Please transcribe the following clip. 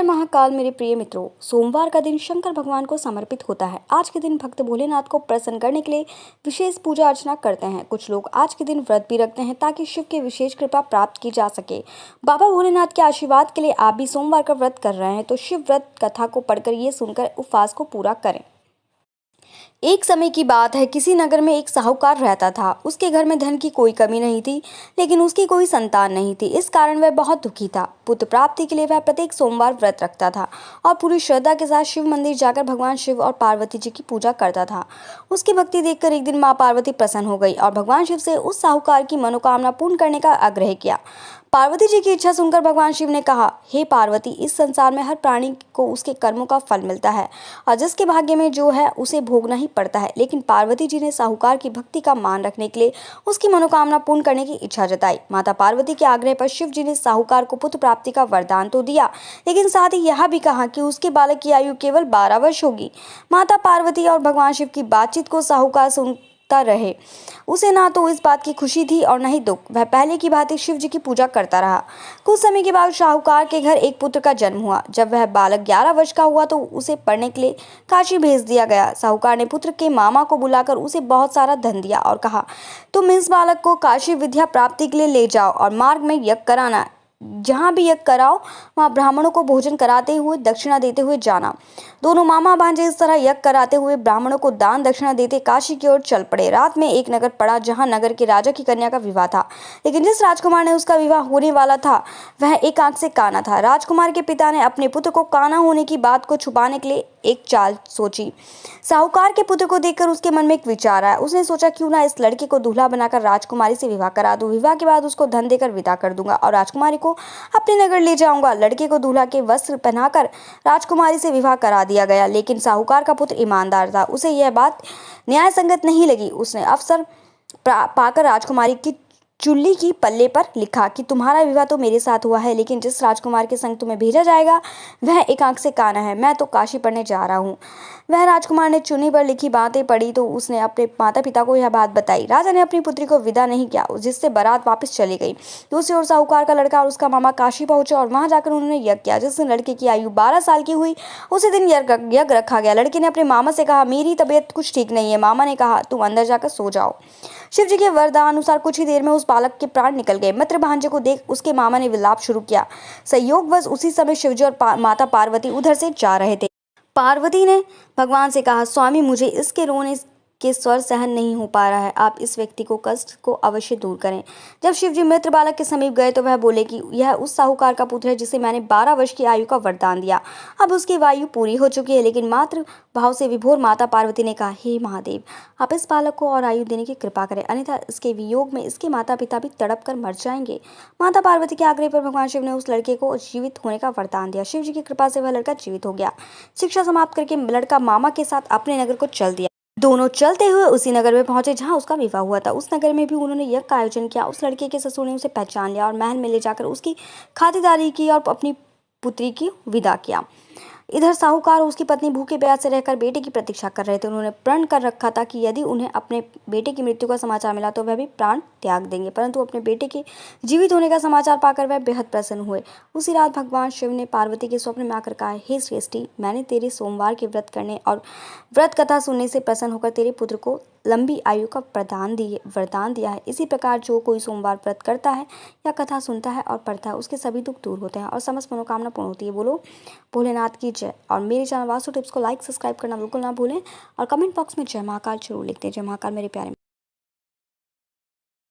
महाकाल मेरे प्रिय मित्रों, सोमवार का दिन शंकर भगवान को समर्पित होता है। आज के दिन भक्त भोलेनाथ को प्रसन्न करने के लिए विशेष पूजा अर्चना करते हैं। कुछ लोग आज के दिन व्रत भी रखते हैं ताकि शिव की विशेष कृपा प्राप्त की जा सके। बाबा भोलेनाथ के आशीर्वाद के लिए आप भी सोमवार का व्रत कर रहे हैं तो शिव व्रत कथा को पढ़कर ये सुनकर उपवास को पूरा करें। एक समय की बात है, किसी नगर में एक साहूकार रहता था। उसके घर में धन की कोई कमी नहीं थी, लेकिन उसकी कोई संतान नहीं थी। इस कारण वह बहुत दुखी था। पुत्र प्राप्ति के लिए वह प्रत्येक सोमवार व्रत रखता था और पूरी श्रद्धा के साथ शिव मंदिर जाकर भगवान शिव और पार्वती जी की पूजा करता था। उसकी भक्ति देखकर एक दिन माँ पार्वती प्रसन्न हो गई और भगवान शिव से उस साहूकार की मनोकामना पूर्ण करने का आग्रह किया। पार्वती जी की इच्छा सुनकर भगवान शिव ने कहा, हे पार्वती, इस संसार में हर प्राणी को उसके कर्मों का फल मिलता है और जिसके भाग्य में जो है उसे भोगना ही पड़ता है। लेकिन पार्वती जी ने साहूकार की भक्ति का मान रखने के लिए उसकी मनोकामना पूर्ण करने की इच्छा जताई। माता पार्वती के आग्रह पर शिव जी ने साहूकार को पुत्र प्राप्ति का वरदान तो दिया, लेकिन साथ ही यह भी कहा कि उसके बालक की आयु केवल 12 वर्ष होगी। माता पार्वती और भगवान शिव की बातचीत को साहूकार सुनता रहे। उसे ना तो इस बात की खुशी थी और न ही दुख। वह पहले की भांति शिव जी की पूजा करता रहा। कुछ समय के बाद साहूकार के घर एक पुत्र का जन्म हुआ। जब वह बालक 11 वर्ष का हुआ तो उसे पढ़ने के लिए काशी भेज दिया गया। साहूकार ने पुत्र के मामा को बुलाकर उसे बहुत सारा धन दिया और कहा, तुम इस बालक को काशी विद्या प्राप्ति के लिए ले जाओ और मार्ग में यज्ञ कराना। जहाँ भी यज्ञ कराओ वहाँ ब्राह्मणों को भोजन कराते हुए दक्षिणा देते हुए जाना। दोनों मामा भांजे इस तरह यज्ञ कराते हुए ब्राह्मणों को दान दक्षिणा देते काशी की ओर चल पड़े। रात में एक नगर पड़ा जहाँ नगर के राजा की कन्या का विवाह था, लेकिन जिस राजकुमार ने उसका विवाह होने वाला था वह एक आंख से काना था। राजकुमार के पिता ने अपने पुत्र को काना होने की बात को छुपाने के लिए एक चाल सोची। साहूकार के पुत्र को देखकर उसके मन में एक विचार आया। उसने सोचा, क्यों ना इस लड़के को दूल्हा बनाकर राजकुमारी से विवाह करा दूं। विवाह के बाद उसको धन देकर विदा कर दूंगा और राजकुमारी को अपने नगर ले जाऊंगा। लड़के को दूल्हा के वस्त्र पहनाकर राजकुमारी से विवाह करा दिया गया, लेकिन साहूकार का पुत्र ईमानदार था। उसे यह बात न्याय संगत नहीं लगी। उसने अवसर पाकर राजकुमारी की चुल्ली की पल्ले पर लिखा कि तुम्हारा विवाह तो मेरे साथ हुआ है, लेकिन जिस राजकुमार के संग तुम्हें भेजा जाएगा वह एक आंख से काना है। मैं तो काशी पढ़ने जा रहा हूँ। वह राजकुमार ने चुन्नी पर लिखी बातें पढ़ी तो उसने अपने माता पिता को यह बात बताई। राजा ने अपनी पुत्री को विदा नहीं किया, जिससे बारात वापस चली गई। दूसरी ओर साहूकार का लड़का और उसका मामा काशी पहुंचे और वहां जाकर उन्होंने यज्ञ किया। जिस दिन लड़के की आयु 12 साल की हुई उसी दिन यज्ञ रखा गया। लड़के ने अपने मामा से कहा, मेरी तबीयत कुछ ठीक नहीं है। मामा ने कहा, तुम अंदर जाकर सो जाओ। शिव जी के वरदान अनुसार कुछ ही देर में उस बालक के प्राण निकल गए। मित्र भांजे को देख उसके मामा ने विलाप शुरू किया। संयोगवश उसी समय शिवजी और माता पार्वती उधर से जा रहे थे। पार्वती ने भगवान से कहा, स्वामी, मुझे इसके रोने के स्वर सहन नहीं हो पा रहा है। आप इस व्यक्ति को कष्ट को अवश्य दूर करें। जब शिवजी मित्र बालक के समीप गए तो वह बोले कि यह उस साहूकार का पुत्र है जिसे मैंने 12 वर्ष की आयु का वरदान दिया। अब उसकी आयु पूरी हो चुकी है। लेकिन मातृ भाव से विभोर माता पार्वती ने कहा, हे महादेव, आप इस बालक को और आयु देने की कृपा करें, अन्यथा इसके वियोग में इसके माता पिता भी तड़प कर मर जाएंगे। माता पार्वती के आग्रह पर भगवान शिव ने उस लड़के को जीवित होने का वरदान दिया। शिव जी की कृपा से वह लड़का जीवित हो गया। शिक्षा समाप्त करके लड़का मामा के साथ अपने नगर को चल दिया। दोनों चलते हुए उसी नगर में पहुंचे जहां उसका विवाह हुआ था। उस नगर में भी उन्होंने यज्ञ का आयोजन किया। उस लड़के के ससुर ने उसे पहचान लिया और महल में ले जाकर उसकी खातिरदारी की और अपनी पुत्री की विदा किया। इधर साहूकार और उसकी पत्नी भूखे प्यासे से रहकर बेटे की प्रतीक्षा कर रहे थे। उन्होंने प्रण कर रखा था कि यदि उन्हें अपने बेटे की मृत्यु का समाचार मिला तो वह भी प्राण त्याग देंगे, परंतु अपने बेटे के जीवित होने का समाचार पाकर वह बेहद प्रसन्न हुए। उसी रात भगवान शिव ने पार्वती के स्वप्न में आकर कहा, हे श्रेष्ठी, मैंने तेरे सोमवार के व्रत करने और व्रत कथा सुनने से प्रसन्न होकर तेरे पुत्र को लंबी आयु का वरदान दिया है। इसी प्रकार जो कोई सोमवार व्रत करता है या कथा सुनता है और पढ़ता है उसके सभी दुख दूर होते हैं और समस्त मनोकामना पूर्ण होती है। बोलो भोलेनाथ की जय। और मेरे चैनल वास्तु टिप्स को लाइक सब्सक्राइब करना बिल्कुल ना भूलें और कमेंट बॉक्स में जय महाकाल जरूर लिखते हैं। जय महाकाल मेरे प्यारे।